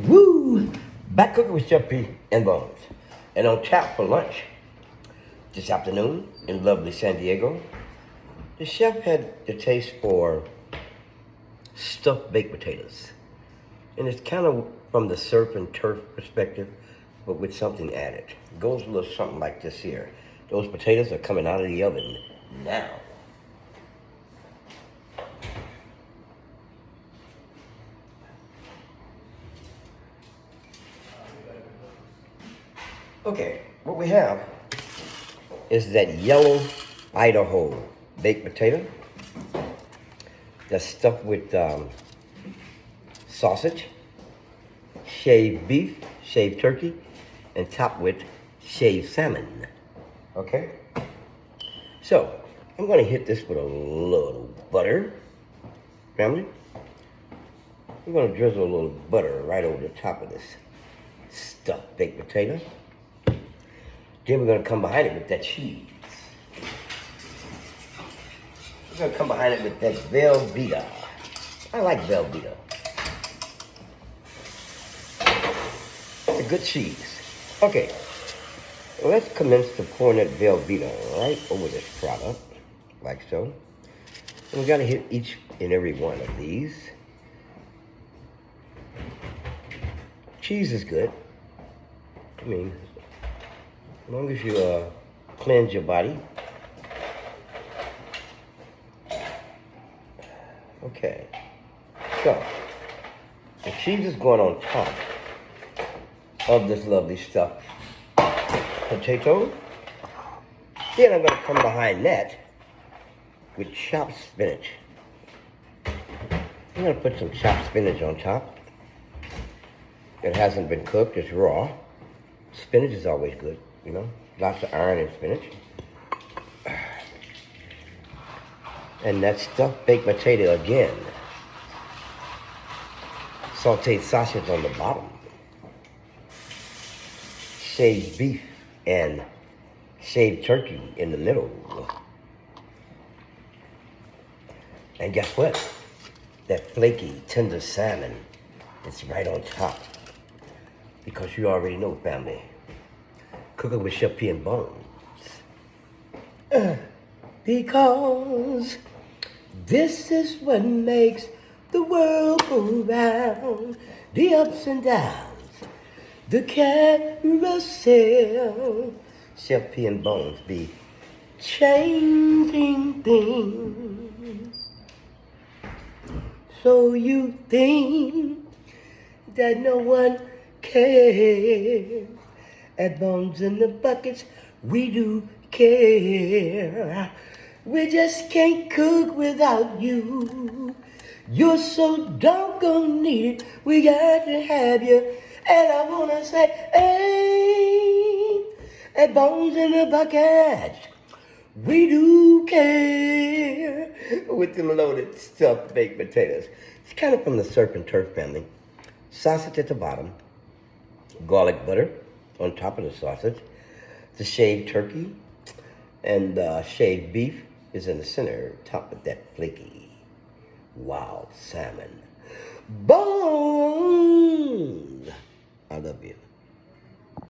Woo! Back cooking with Chef P and Bonz. And on tap for lunch this afternoon in lovely San Diego, the chef had the taste for stuffed baked potatoes. And it's kind of from the surf and turf perspective, but with something added. It goes a little something like this here. Those potatoes are coming out of the oven now. Okay, what we have is that yellow Idaho baked potato that's stuffed with sausage, shaved beef, shaved turkey, and topped with shaved salmon. Okay? So, I'm gonna hit this with a little butter, family. I'm gonna drizzle a little butter right over the top of this stuffed baked potato. Then we're gonna come behind it with that cheese. We're gonna come behind it with that Velveeta. I like Velveeta. It's a good cheese. Okay, well, let's commence to pouring that Velveeta right over this product, like so. And we gotta hit each and every one of these. Cheese is good. I mean, as long as you cleanse your body. Okay, so the cheese is going on top of this lovely stuffed potato. Then I'm going to come behind that with chopped spinach. I'm going to put some chopped spinach on top. It hasn't been cooked, it's raw. Spinach is always good, you know, lots of iron in spinach. And that stuffed baked potato again. Sauteed sausage on the bottom. Shaved beef and shaved turkey in the middle. And guess what? That flaky, tender salmon is right on top. Because you already know, family. Cooking with Chef P and Bonz. Because this is what makes the world go round. The ups and downs, the carousel. Chef P and Bonz be changing things. So you think that no one cares? At Bonz in the Buckets, we do care. We just can't cook without you. You're so doggone neat, we got to have you. And I wanna say, hey, at Bonz in the Buckets, we do care. With them loaded stuffed baked potatoes. It's kind of from the surf and turf family. Sausage at the bottom, garlic butter on top of the sausage, the shaved turkey, and shaved beef is in the center, top of that flaky wild salmon. Bonz! I love you.